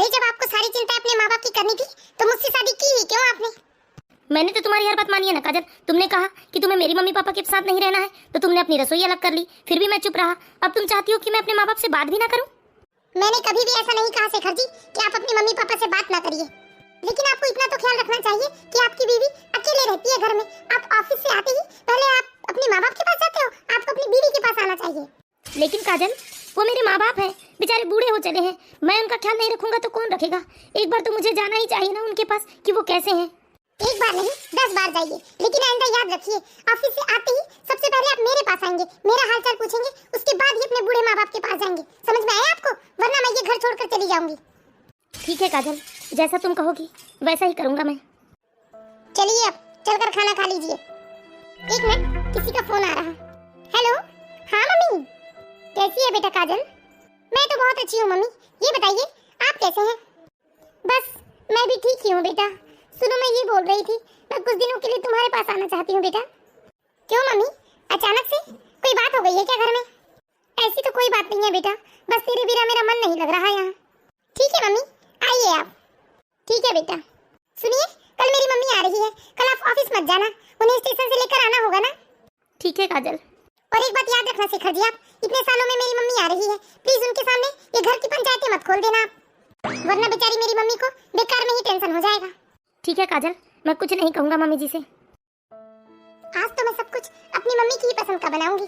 भाई जब आपको सारी चिंता अपने माँ बाप की करनी थी तो मुझसे शादी की ही क्यों आपने? मैंने तो तुम्हारी हर बात मानी है ना काजल। तुमने कहा कि तुम्हें मेरी मम्मी पापा के साथ नहीं रहना है तो तुमने अपनी रसोई अलग कर ली, फिर भी मैं चुप रहा। अब तुम चाहती हो कि मैं अपने माँ बाप से बात भी ना करूं? मैंने कभी भी ऐसा नहीं कहा शेखर जी कि आप अपनी मम्मी पापा से बात ना करिए, लेकिन आपको इतना तो ख्याल रखना चाहिए कि आपकी बीवी अकेले रहती है घर में। आप ऑफिस से आते ही पहले आप अपने माँ बाप के पास जाते हो, आपको अपनी बीवी के पास आना चाहिए। लेकिन काजल, वो मेरे माँ बाप हैं, बेचारे बूढ़े हो चले हैं, मैं उनका ख्याल नहीं रखूंगा तो कौन रखेगा? एक बार तो मुझे जाना ही चाहिए ना उनके पास कि वो कैसे हैं। एक बार नहीं 10 बार जाइए, लेकिन आइंदा याद रखिए ऑफिस से आते ही सबसे पहले आप मेरे पास आएंगे, मेरा हालचाल पूछेंगे, उसके बाद ही अपने बूढ़े माँ बाप के पास जाएंगे। समझ में आया आपको? वरना मैं ये घर छोड़कर चली जाऊंगी। ठीक है काजल, जैसा तुम कहोगी वैसा ही करूंगा मैं। चलिए अब चलकर खाना खा लीजिए। एक मिनट, किसी का फोन आ रहा। हेलो, हाँ मम्मी, कैसी है बेटा काजल? मैं तो बहुत अच्छी हूँ मम्मी, ये बताइए आप कैसे हैं? बस मैं भी ठीक ही हूँ बेटा। सुनो, मैं ये बोल रही थी, मैं कुछ दिनों के लिए तुम्हारे पास आना चाहती हूँ बेटा। क्यों मम्मी, अचानक से कोई बात हो गई है क्या घर में? ऐसी तो कोई बात नहीं है बेटा, बस तेरे बिना मेरा मन नहीं लग रहा यहाँ। ठीक है मम्मी, आइए आप। ठीक है बेटा। सुनिए, कल मेरी मम्मी आ रही है, कल आप ऑफिस मत जाना, उन्हें स्टेशन से लेकर आना होगा ना? ठीक है काजल। और एक बात याद रखना शेखर जी, आप इतने सालों में मेरी मम्मी आ रही है, प्लीज उनके सामने ये घर की पंचायतें मत खोल देना आप, वरना बेचारी मेरी मम्मी को बेकार में ही टेंशन हो जाएगा। ठीक है काजल, मैं कुछ नहीं कहूंगा मम्मी जी से। आज तो मैं सब कुछ अपनी मम्मी की ही पसंद का बनाऊंगी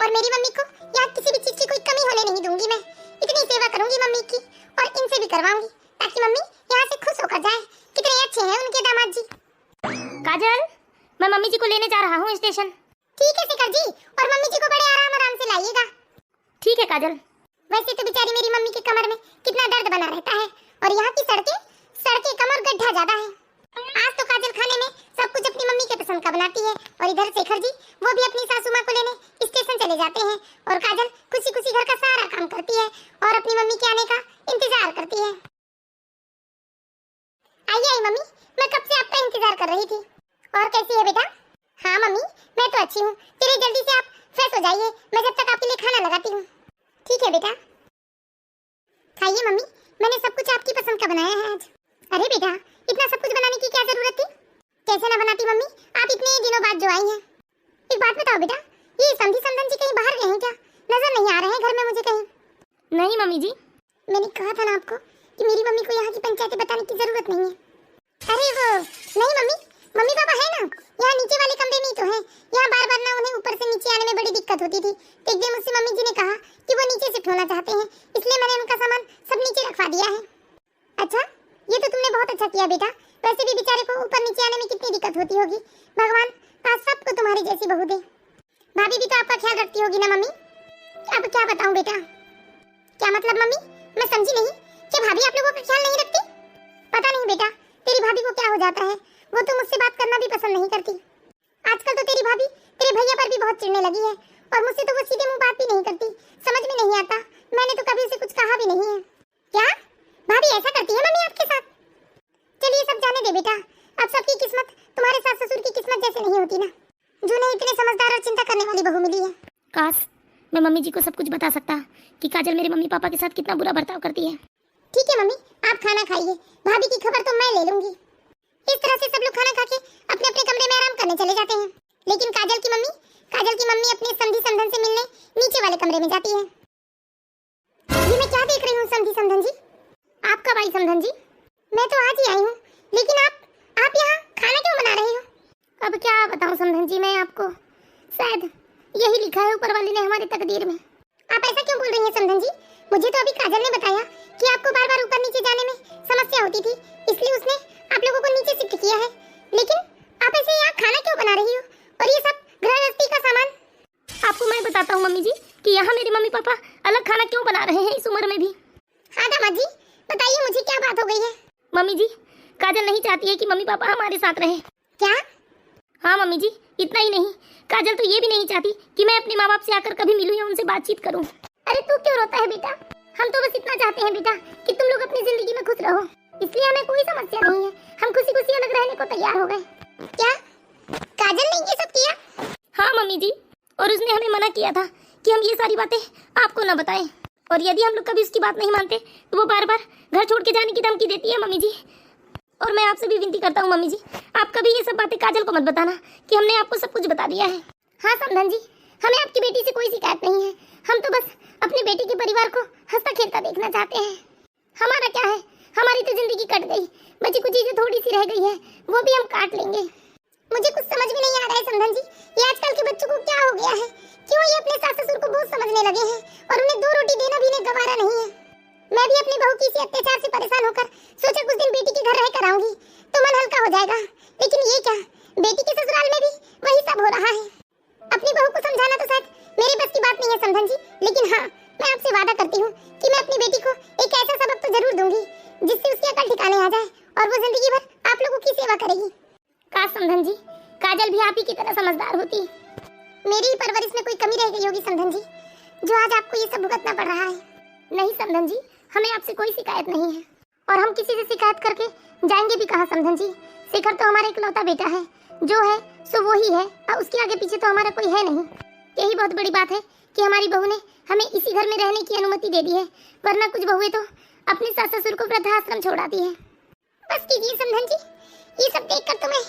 और मेरी मम्मी को यहाँ किसी भी चीज की कोई कमी होने नहीं दूंगी। मैं इतनी सेवा करूंगी मम्मी की और इनसे भी करवाऊंगी ताकि मम्मी यहाँ से खुश होकर जाए। कितने अच्छे हैं उनके दामाद जी। काजल, मैं मम्मी जी को लेने जा रहा हूँ स्टेशन। ठीक है शेखर जी, और मम्मी जी को बड़े आराम से लाइएगा। ठीक है काजल। वैसे तो बेचारी मेरी मम्मी के कमर में कितना दर्द बना रहता है, और यहाँ की सड़कें कमर गड्ढा ज्यादा है। आज तो काजल खाने में सब कुछ अपनी मम्मी के पसंद का बनाती है, और इधर शेखर जी वो भी अपनी सासू माँ को लेने स्टेशन चले जाते हैं, और काजल खुशी खुशी घर का सारा काम करती है और अपनी मम्मी के आने का इंतजार करती है। आइए आई मम्मी, मैं कब से आपका इंतजार कर रही थी। और कैसी है बेटा? हाँ मम्मी, मैं तो अच्छी हूँ। चलिए जल्दी से आप फ्रेश हो जाइए, मैं जब तक आपके लिए खाना लगाती हूँ। ठीक है बेटा। खाइए मम्मी, मैंने सब कुछ आपकी पसंद का बनाया है आज। अरे बेटा, इतना सब कुछ बनाने की क्या जरूरत थी? कैसे ना बनाती मम्मी, आप इतने दिनों बाद जो आई हैं। एक बात बताओ बेटा, ये समधी समधन जी कहीं बाहर गए हैं क्या? नजर नहीं आ रहे हैं घर में मुझे कहीं। नहीं मम्मी जी। मैंने कहा था ना आपको कि मेरी मम्मी को यहाँ की पंचायतें बताने की जरूरत नहीं है। अरे वो नहीं मम्मी, मम्मी पापा है ना, यहाँ नीचे वाले कमरे में ही तो है। यहाँ बार बार ना उन्हें ऊपर से नीचे आने में बड़ी दिक्कत होती थी, तो एक दिन मुझसे मम्मी जी ने कहा कि वो नीचे शिफ्ट होना चाहते हैं, इसलिए मैंने उनका सामान सब नीचे रखवा दिया है। अच्छा, ये तो तुमने बहुत अच्छा किया बेटा। वैसे भी बेचारे को ऊपर नीचे आने में कितनी दिक्कत होती होगी। भगवान आज सबको तुम्हारी जैसी बहू दे। भाभी भी तो आपका ख्याल रखती होगी ना मम्मी? अब क्या बताऊं बेटा? क्या मतलब मम्मी, मैं समझी नहीं। क्या भाभी आप लोगों का ख्याल नहीं रखती? पता नहीं बेटा, तेरी भाभी को क्या हो जाता है, वो तो मुझसे बात करना भी पसंद नहीं करती। आजकल तो तेरी भाभी तेरे भैया पर भी बहुत चिढ़ने लगी है, और मुझसे तो वो सीधे मुंह बात भी नहीं करती। समझ में नहीं आता, मैंने तो कभी उसे कुछ कहा भी नहीं है। क्या भाभी ऐसा करती है मम्मी आपके साथ? चलिए सब जाने दे बेटा, अब सबकी किस्मत तुम्हारे सास ससुर की किस्मत जैसे नहीं होती ना, जो नहीं इतने समझदार और चिंता करने वाली बहू मिली है। काश मैं मम्मी जी को सब कुछ बता सकता कि काजल मेरे मम्मी पापा के साथ कितना बुरा बर्ताव करती है। ठीक है मम्मी, आप खाना खाइए, भाभी की खबर तो मैं ले लूंगी। इस तरह से सब लोग खाना खा के अपने अपने कमरे में आराम करने चले जाते हैं, लेकिन काजल की मम्मी अपने समधी समधन से मिलने नीचे वाले कमरे में जाती है। ये मैं क्या देख रही हूँ समधी समधन जी? आपका भाई समधन जी? मैं तो आज ही आई हूँ, लेकिन आप यहाँ खाना क्यों बना रहे हो? अब क्या बताऊं समधन जी मैं आपको, शायद यही लिखा है ऊपर वाले ने हमारी तकदीर में। आप ऐसा क्यों बोल रही हैं समधन जी? मुझे तो अभी काजल ने बताया कि आपको बार बार ऊपर नीचे जाने में समस्या होती थी, इसलिए उसने आप लोगों को नीचे शिफ्ट किया है। लेकिन आप ऐसे यहाँ खाना क्यों बना रही हो, और ये सब गृहस्थी का सामान? आपको मैं बताता हूँ मम्मी जी कि यहाँ मेरे मम्मी पापा अलग खाना क्यों बना रहे हैं इस उम्र में भी। हाँ दामाद जी, बताइए मुझे क्या बात हो गई है? मम्मी जी, काजल नहीं चाहती है कि मम्मी पापा हमारे साथ रहे। क्या? हाँ मम्मी जी, इतना ही नहीं, काजल तो ये भी नहीं चाहती कि मैं अपने माँ बाप से आकर कभी मिलूं या उनसे बातचीत करूं। अरे तू क्यों रोता है बेटा? हम तो बस इतना चाहते हैं बेटा कि तुम लोग अपनी जिंदगी में खुश रहो, इसलिए हमें कोई समस्या नहीं है। हम खुशी खुशी अलग रहने को तैयार हो गए। क्या काजल ने ये सब किया? हाँ मम्मी जी, और उसने हमें मना किया था कि हम ये सारी बातें आपको न बताएं, और यदि हम लोग कभी उसकी बात नहीं मानते तो वो बार बार घर छोड़ के जाने की देती है मम्मी जी। और मैं आपसे भी विनती करता हूँ मम्मी जी, आप कभी ये सब बातें काजल को मत बताना कि हमने आपको सब कुछ बता दिया है। हाँ समधन जी, हमें आपकी बेटी से कोई शिकायत नहीं है। हम तो बस अपनी बेटी के परिवार को हंसता खेलता देखना चाहते हैं। हमारा क्या है, हमारी तो जिंदगी कट गई, बची कुछ चीजें थोड़ी सी रह गई है, वो भी हम काट लेंगे। मुझे कुछ समझ में नहीं आ रहा है समधन जी, ये आजकल के बच्चों को क्या हो गया है, क्यों ये अपने सास ससुर को बहुत समझने लगे हैं और उन्हें 2 रोटी देना भी इन्हें गवारा नहीं है। मैं भी अपनी बहू की इसी अत्याचार से परेशान होकर सोचा कुछ दिन बेटी के घर रह कर आऊंगी तो मन हल्का हो जाएगा, लेकिन ये क्या, बेटी के ससुराल में भी वही सब हो रहा है। अपनी बहू को समझाना तो शायद मेरे बस की बात नहीं है समधन जी, लेकिन हाँ, मैं आपसे वादा करती हूँ कि मैं अपनी बेटी को एक ऐसा सबक तो जरूर दूंगी जिससे उसकी अकल ठिकाने आ जाए और वो जिंदगी भर आप लोगों की सेवा करेगी। काश समधन जी, काजल भी आप ही की तरह समझदार होती। मेरी परवरिश में कोई कमी रह गई होगी समधन जी, जो आज आपको ये सब भुगतना पड़ रहा है। नहीं समधन जी, हमें आपसे कोई शिकायत नहीं है और हम किसी से शिकायत करके जाएंगे भी कहाँ समधन जी। शेखर तो हमारा इकलौता बेटा है, जो है सो वो ही है और उसके आगे पीछे तो हमारा कोई है नहीं। यही बहुत बड़ी बात है कि हमारी बहू ने हमें इसी घर में रहने की अनुमति दे दी है, वरना कुछ बहुएं तो अपने सास ससुर को वृद्धाश्रम छोड़ाती है। बस कीजिए समधन जी, ये सब देखकर तो मैं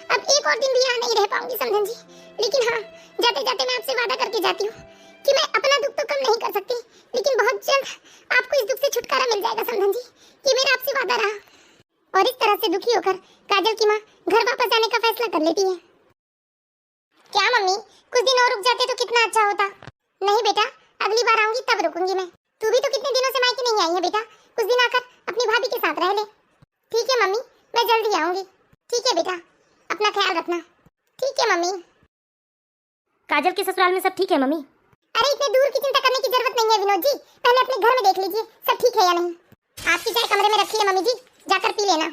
अब एक और दिन भी यहाँ नहीं रह पाऊंगी समधन जी, लेकिन हाँ, जाते जाते मैं आपसे वादा करके जाती हूँ कि मैं अपना दुख तो कम नहीं कर सकती, लेकिन बहुत जल्द आपको इस दुख से छुटकारा मिल जाएगा समधन जी, ये मेरा आपसे वादा रहा। और इस तरह से दुखी होकर काजल की माँ घर वापस जाने का फैसला कर लेती है। क्या मम्मी, कुछ दिन और रुक जाते तो कितना अच्छा होता। नहीं बेटा, अगली बार आऊंगी तब रुकूंगी मैं। तू भी तो कितने दिनों से मायके नहीं आई है बेटा, कुछ दिन आकर अपनी भाभी के साथ रह ले। ठीक है मम्मी, मैं जल्दी आऊंगी। ठीक है बेटा, अपना ख्याल रखना। ठीक है मम्मी। काजल के ससुराल में सब ठीक है मम्मी? अरे इतने दूर की चिंता करने की जरूरत नहीं है विनोद जी, पहले अपने घर में देख लीजिए सब ठीक है या नहीं। आपकी चाय कमरे में रखी है मम्मी जी, जाकर पी लेना।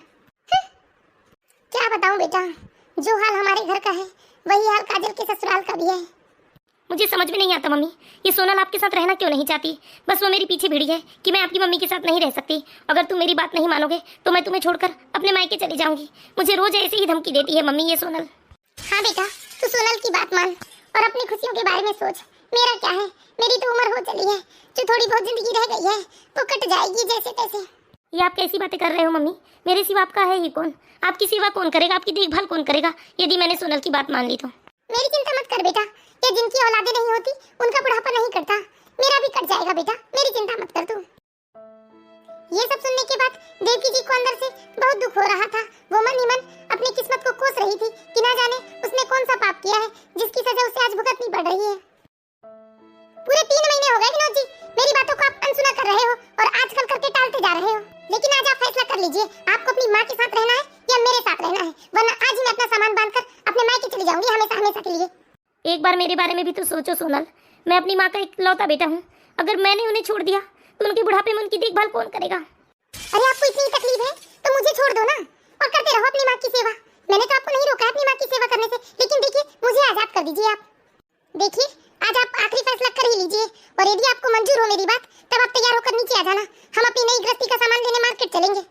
क्या बताऊं बेटा, जो हाल हमारे घर का है वही हाल काजल के ससुराल का भी है। मुझे समझ में नहीं आता मम्मी, ये सोनल आपके साथ रहना क्यों नहीं चाहती? बस वो मेरी पीछे भिड़ी है कि मैं आपकी मम्मी के साथ नहीं रह सकती। अगर तुम मेरी बात नहीं मानोगे तो मैं तुम्हें छोड़कर अपने मायके चली जाऊंगी। मुझे रोज ऐसे ही धमकी देती है मम्मी ये सोनल। हाँ बेटा, तू सोनल की बात मान और अपनी खुशियों के बारे में सोच। मेरा क्या है, मेरी तो उम्र हो चली है, जो थोड़ी बहुत जिंदगी रह गई है वो कट जाएगी जैसे तैसे। ये आप कैसी बातें कर रहे हो मम्मी? मेरे सिवा आपका है ही कौन? आपकी सेवा कौन करेगा, आपकी देखभाल कौन करेगा यदि मैंने सोनल की बात मान ली तो? मेरी चिंता मत कर बेटा, ये जिनकी औलादें नहीं होती उनका बुढ़ापा नहीं करता, मेरा भी कट जाएगा बेटा, मेरी चिंता मत कर तू। ये सब सुनने के बाद देवकी जी को अंदर से बहुत दुख हो रहा था। वो मन ही मन अपनी किस्मत को कोस रही थी कि ना जाने उसने कौन सा पाप किया है जिसकी सजा उसे आज भुगतनी पड़ रही है। पूरे 3 महीने हो गए विनोद जी, मेरी बातों को आप अनसुना कर रहे हो और आजकल करके टालते जा रहे हो। लेकिन आज आप फैसला कर लीजिए, आपको अपनी माँ के साथ रहना है या मेरे साथ रहना है, वरना आज ही मैं अपना सामान बांधकर अपने मायके चली जाऊंगी हमेशा हमेशा के लिए। एक बार मेरे बारे में भी तो सोचो सोनल, मैं अपनी माँ का इकलौता बेटा हूँ। अगर मैंने उन्हें छोड़ दिया तो उनके बुढ़ापे में उनकी देखभाल कौन करेगा? अरे आपको इतनी तकलीफ है तो मुझे छोड़ दो ना और करते रहो अपनी माँ की सेवा। मैंने तो आपको नहीं रोका अपनी माँ की सेवा करने से, लेकिन देखिए मुझे आजाद कर दीजिए आप। देखिए आज आप आखिरी फैसला कर ही लीजिए और यदि आपको मंजूर हो मेरी बात तब आप तैयार होकर नीचे आ जाना, हम अपनी नई गृहस्थी का सामान लेने मार्केट चलेंगे।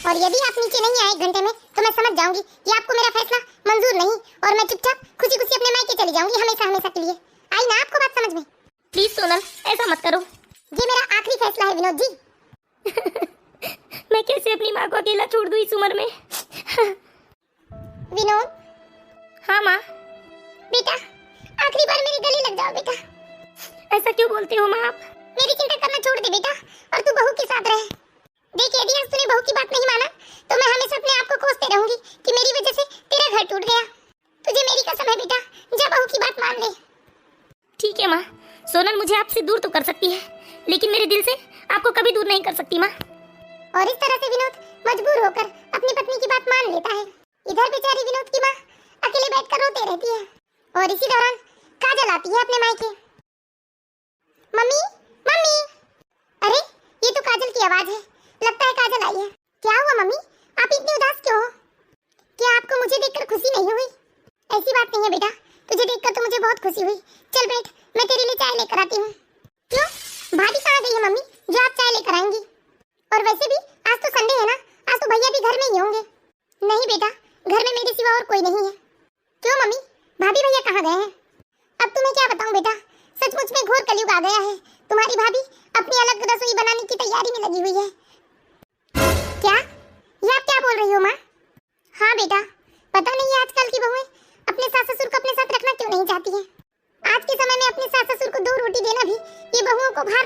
और यदि आप नीचे नहीं आए 1 घंटे में तो मैं समझ जाऊंगी कि आपको मेरा फैसला मंजूर नहीं और मैं चुपचाप खुशी खुशी अपने मायके चली जाऊंगी हमेशा हमेशा के लिए। आई ना आपको बात समझ में? प्लीज सोनल ऐसा मत करो, ये मेरा आखिरी फैसला है विनोद जी। मैं कैसे अपनी माँ को अकेला छोड़ दूं इस उम्र में? विनोद। हाँ माँ। बेटा आखिरी बार मेरे गले लग जाओ बेटा। ऐसा क्यों बोलते हो माँ आप? मेरी चिंता करना छोड़ दे बेटा और तू बहू के साथ रह। देखिए यदि आज तूने बहू की बात नहीं माना तो मैं हमेशा अपने आप को कोसते रहूंगी कि मेरी वजह से तेरा घर टूट गया। तुझे मेरी कसम है बेटा, जा बहू की बात मान ले। ठीक है माँ, सोनल मुझे आपसे दूर तो कर सकती है लेकिन मेरे दिल से आपको कभी दूर नहीं कर सकती माँ। और इस तरह से विनोद मजबूर होकर अपनी पत्नी की बात मान लेता है। इधर बेचारी विनोद की माँ अकेले बैठकर रोते रहती है और इसी दौरान काजल आती है अपने मायके। Mummy mummy. अरे ये तो काजल की आवाज है, लगता है काजल आई है। क्या हुआ मम्मी, आप इतनी उदास क्यों हो? क्या आपको मुझे देखकर खुशी नहीं हुई? ऐसी बात नहीं है बेटा, तुझे देखकर तो मुझे बहुत खुशी हुई। चल बैठ, मैं तेरे लिए चाय लेकर आती हूँ। क्यों, भाभी कहाँ गई है मम्मी जो आप चाय लेकर आएंगी? और वैसे भी आज तो संडे है ना, आज तो भैया भी घर में ही होंगे। नहीं बेटा, घर में मेरे सिवा और कोई नहीं है। क्यों मम्मी, भाभी भैया कहाँ गए हैं? अब तुम्हें क्या बताऊं बेटा, सचमुच में घोर कलयुग आ गया है। तुम्हारी भाभी अपनी अलग रसोई बनाने की तैयारी में लगी हुई है। क्या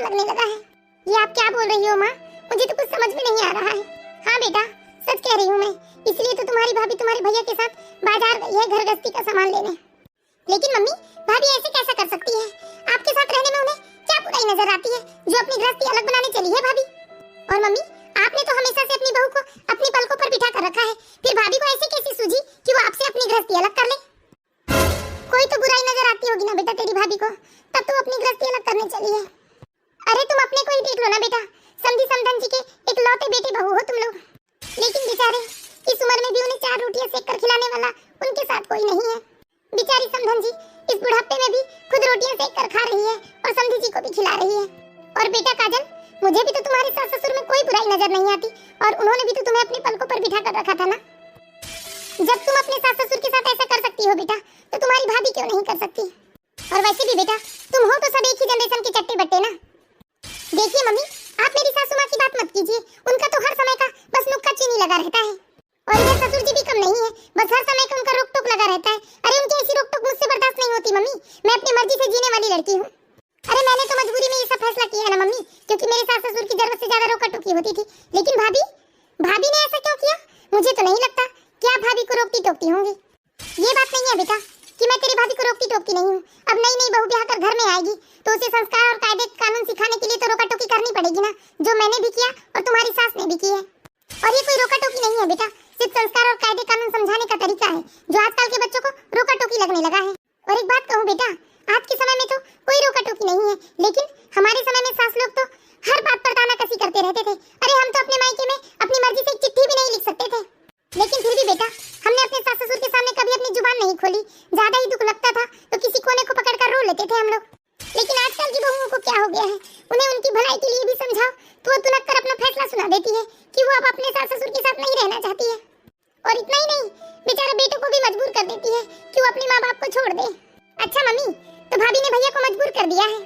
डर लगने लगा है। ये आप क्या बोल रही हो माँ? मुझे तो कुछ समझ में नहीं आ रहा है। हाँ बेटा, सच कह रही हूँ मैं, इसलिए तो तुम्हारी भाभी तुम्हारे भैया के साथ बाजार गई है घर गृहस्थी का सामान लेने। लेकिन मम्मी, भाभी ऐसे कैसा कर सकती है? आपके साथ रहने में उन्हें क्या बुराई नजर आती है जो अपनी गृहस्थी अलग बनाने चली है भाभी? और मम्मी, आपने तो हमेशा से अपनी बहू को अपनी पलकों पर बिठा कर रखा है, फिर भाभी को ऐसे कैसे सूझी कि वो आपसे अपनी गृहस्थी अलग कर ले? कोई तो बुराई नजर आती होगी ना बेटा तेरी भाभी को, तब तो अपनी गृहस्थी अलग करने चली है। अरे तुम अपने को ही देख लो ना बेटा, समधी समधन जी के इकलौते बेटे बहू हो तुम लोग। लेकिन बेचारे इस उम्र में भी उन्हें 4 रोटियां सेक कर खिलाने वाला उनके साथ कोई नहीं है। बेचारी समधन जी इस बुढ़ापे में भी खुद रोटियां सेक कर खा रही है और समधी जी को भी खिला रही है। और बेटा काजल, मुझे भी तो तुम्हारे सास ससुर में कोई बुराई नजर नहीं आती, और उन्होंने भी तो तुम्हें अपनी पलकों पर बिठा कर रखा था ना। जब तुम अपने सास ससुर के साथ ऐसा कर सकती हो बेटा, तो तुम्हारी भाभी क्यों नहीं कर सकती? और वैसे भी बेटा, तुम हो तो सब एक ही जनरेशन के चट्टे बट्टे ना। देखिए मम्मी, आप मेरी सासू माँ की बात मत कीजिए, उनका तो हर समय का बस नुक्कड़ चीनी लगा रहता है। और इधर ससुर जी भी कम नहीं है, बस हर समय का उनका रोक टोक लगा रहता है। अरे उनकी ऐसी रोक टोक मुझसे बर्दाश्त नहीं होती मम्मी, मैं अपनी मर्जी से जीने वाली लड़की हूँ। अरे मैंने तो मजबूरी में ये सब फैसला किया है ना मम्मी, क्योंकि मेरे सास ससुर की जरूरत से ज्यादा रोका टोकी होती थी। लेकिन भाभी ने ऐसा क्यों किया? मुझे तो नहीं लगता कि आप भाभी को रोकती टोकती होंगी। ये बात नहीं है बेटा कि मैं तेरी भाभी को रोकती टोकती नहीं हूँ। अब नई बहू ब्याह कर घर में आएगी तो उसे संस्कार और कायदे कानून सिखाने के लिए तो रोका टोकी करनी पड़ेगी ना, जो मैंने भी किया और तुम्हारी सास ने भी की है। और ये कोई रोका टोकी नहीं है बेटा, सिर्फ संस्कार और कायदे कानून समझाने का तरीका है, जो आजकल के बच्चों को रोका टोकी लगने लगा है। और एक बात कहूँ बेटा, आज के समय में तो कोई रोका टोकी नहीं है, लेकिन हमारे समय में सास लोग तो हर बात पर तानाकसी करते रहते थे। अरे हम तो अपने मायके में अपनी मर्जी से एक चिट्ठी भी नहीं लिख सकते थे। लेकिन फिर भी बेटा, हमने अपने सास ससुर के सामने कभी अपनी जुबान नहीं खोली। ज्यादा ही दुख लगता था तो किसी कोने को पकड़कर रो लेते थे हम लोग। लेकिन आजकल की बहुओं को क्या हो गया है, उन्हें उनकी भलाई के लिए भी समझाओ तो वो तुनक कर अपना फैसला सुना देती है कि वो अब अपने सास ससुर के साथ नहीं रहना चाहती है। और इतना ही नहीं, बेचारा बेटों को भी मजबूर कर देती है कि वो अपने माँ बाप को छोड़ दे। अच्छा मम्मी, तो भाभी ने भैया को मजबूर कर दिया है।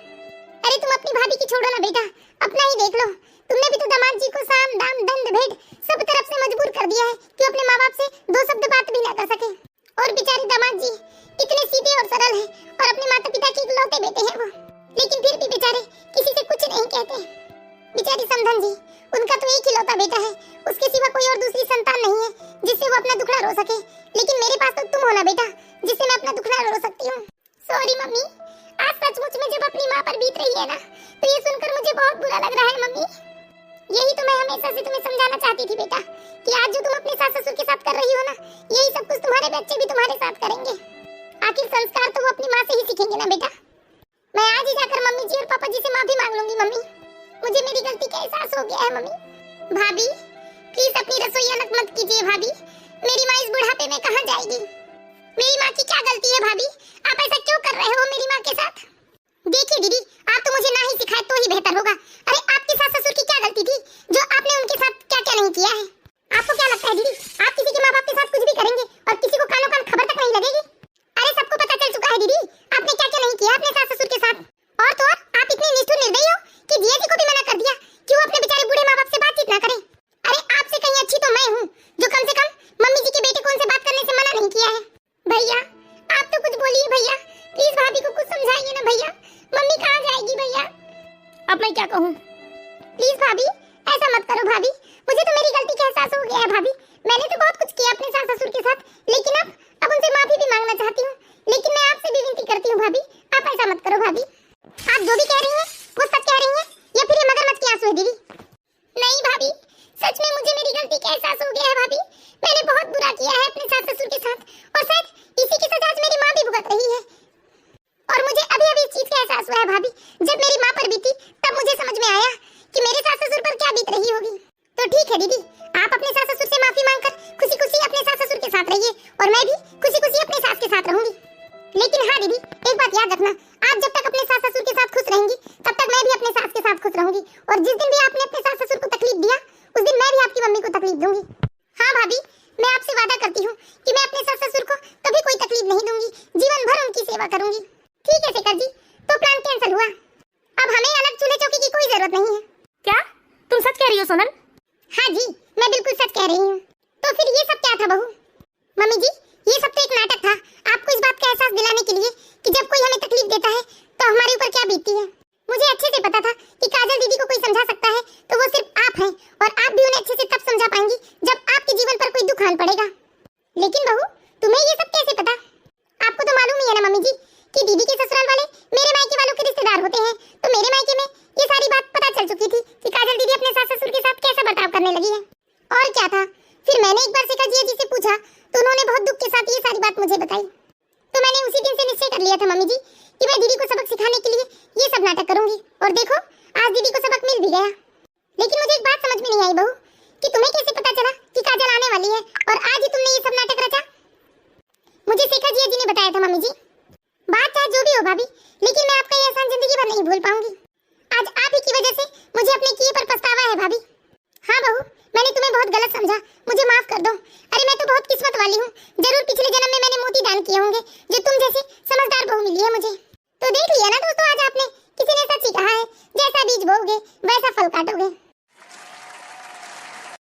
अरे तुम अपनी भाभी की छोड़ो ना बेटा, अपना ही देख लो। तुमने भी तो दामाद जी को साम दाम दंड भेंट सब तरफ से मजबूर कर दिया है कि अपने माँ बाप से 2 शब्द बात भी ना कर सके। और बेचारे दामाद जी इतने सीधे और सरल हैं और अपने माता पिता के इकलौते बेटे हैं वो, लेकिन फिर भी बेचारे किसी से कुछ नहीं कहते। बेचारी समधन जी, उनका तो एक ही लौता बेटा है, उसके सिवा कोई और दूसरी संतान नहीं है जिससे वो अपना दुखड़ा रो सके। लेकिन मेरे पास तो तुम हो ना बेटा, जिससे मैं अपना दुखड़ा रो सकती हूँ। सॉरी मम्मी, आज सचमुच में जब अपनी माँ पर बीत रही है ना, तो ये सुनकर मुझे बहुत बुरा लग रहा है मम्मी। यही तो मैं हमेशा से तुम्हें समझाना चाहती थी बेटा, कि आज जो तुम अपने सास ससुर के साथ कर रही हो ना, यही सब कुछ तुम्हारे बच्चे भी तुम्हारे साथ करेंगे। आखिर संस्कार तो वो अपनी माँ से ही सीखेंगे ना बेटा। मैं आज ही जाकर मम्मी जी और पापा जी से माफी मांग लूंगी मम्मी, मुझे मेरी गलती का एहसास हो गया है मम्मी। भाभी प्लीज अपनी रसोई अलग मत कीजिए भाभी, मेरी माँ इस बुढ़ापे में कहाँ जाएगी? मेरी माँ की क्या गलती है भाभी, आप ऐसा क्यों कर रहे हो मेरी माँ के साथ? देखिए दीदी, आप तो मुझे ना ही सिखाए तो ही बेहतर होगा। अरे आपके सास ससुर की क्या गलती थी जो आपने उनके साथ क्या क्या नहीं किया है? आपको क्या लगता है दीदी, आप किसी के माँ बाप के साथ कुछ भी करेंगे और किसी को कानों कान खबर तक नहीं लगेगी? अरे सबको पता चल चुका है दीदी, आपने क्या क्या नहीं किया अपने सास ससुर के साथ। और तो और आप इतने निष्ठुर निर्दयी हो कि जिया जी को भी मना कर दिया कि वो अपने बेचारे बूढ़े माँ बाप से बातचीत ना करें। अरे आपसे कहीं अच्छी तो मैं हूँ जो कम से कम मम्मी जी के बेटे को उनसे बात करने से मना नहीं किया है। भैया आप तो कुछ बोलिए भैया, प्लीज भाभी को कुछ समझाइए ना भैया, मम्मी कहाँ जाएगी भैया? अब मैं क्या कहूँ? प्लीज भाभी ऐसा मत करो भाभी, मुझे तो मेरी गलती का एहसास हो गया है भाभी। मैंने तो बहुत कुछ किया अपने सास ससुर के साथ, लेकिन अब उनसे माफी भी मांगना चाहती हूँ। लेकिन मैं आपसे भी विनती करती हूँ भाभी, आप ऐसा मत करो भाभी। आप जो भी कह रही हैं वो सच कह रही हैं या फिर ये मगरमच्छ के आंसू है दीदी? नहीं भाभी, सच में मुझे मेरी गलती का एहसास हो गया है भाभी। मैंने बहुत बुरा किया है अपने सास ससुर के साथ, और शायद इसी की सजा आज मेरी माँ भी भुगत रही है। और मुझे अभी अभी इस चीज का एहसास हुआ है भाभी, जब मेरी माँ पर बीती तब मुझे समझ में आया कि मेरे सास ससुर पर क्या बीत रही होगी। तो ठीक है दीदी, आप अपने सास ससुर से माफी मांगकर खुशी खुशी अपने सास ससुर के साथ रहिए और मैं भी खुशी खुशी अपने सास के साथ रहूंगी। लेकिन हाँ दीदी, एक बात याद रखना, आप जब तक अपने सास ससुर के साथ खुश रहेंगी तब तक मैं भी अपने सास के साथ खुश रहूंगी, और जिस दिन भी आपने अपने सास ससुर को तकलीफ दिया उस दिन मैं भी आपकी मम्मी को तकलीफ दूंगी। हाँ भाभी, मैं आपसे वादा करती हूँ कि मैं अपने सास ससुर को कभी कोई तकलीफ नहीं दूंगी, जीवन भर उनकी सेवा करूंगी। ठीक है शेखर जी, तो प्लान कैंसिल हुआ, अब हमें अलग चूल्हे चौकी की कोई जरूरत नहीं है। क्या तुम सच कह रही हो सोनल? हाँ जी, मैं बिल्कुल सच कह रही हूँ। तो फिर ये सब क्या था बहू? मम्मी जी, ये सब तो एक नाटक था, आपको इस बात का एहसास दिलाने के लिए कि जब कोई हमें तकलीफ देता है तो हमारे ऊपर क्या बीतती है। मुझे अच्छे से पता था कि आप भी उन्हें अच्छे से तब समझा पाएंगी जब आपके जीवन पर कोई दुख आन पड़ेगा। लेकिन बहू, तुम्हें ये सब कैसे पता? आपको तो मालूम ही है ना मम्मी जी कि दीदी के ससुराल वाले मेरे मायके वालों के रिश्तेदार होते हैं, तो मेरे मायके में ये सारी बात पता चल चुकी थी कि काजल दीदी अपने सास ससुर के साथ कैसा बर्ताव करने लगी है। और क्या था, फिर मैंने एक बार शिखा जी से पूछा तो उन्होंने बहुत दुख के साथ ये सारी बात मुझे बताई। तो मैंने उसी दिन से निश्चय कर लिया था मम्मी जी कि मैं दीदी को सबक सिखाने के लिए ये सब नाटक करूंगी। और देखो, आज दीदी को सबक मिल भी गया। लेकिन मुझे एक बात समझ में नहीं आई बहू कि तुम्हें कैसे पता चला कि काजल आने वाली है और आज ही तुमने ये सब नाटक रचा? मुझे शिखा जी ने बताया था मम्मी जी। बात चाहे जो भी हो भाभी, लेकिन मैं आपका ये एहसान जिंदगी भर नहीं भूल पाऊंगी। आज आप ही की वजह से मुझे अपने किए पर पछतावा है भाभी। हाँ बहू, मैंने तुम्हें बहुत गलत समझा, मुझे माफ कर दो। अरे मैं तो बहुत किस्मत वाली हूँ, जरूर पिछले जन्म में मैंने मोती दान किए होंगे जो तुम जैसी समझदार बहू मिली है मुझे। तो देख लिया ना दोस्तों, आज आपने किसी ने सच ही कहा है, जैसा बीज बोओगे वैसा फल काटोगे।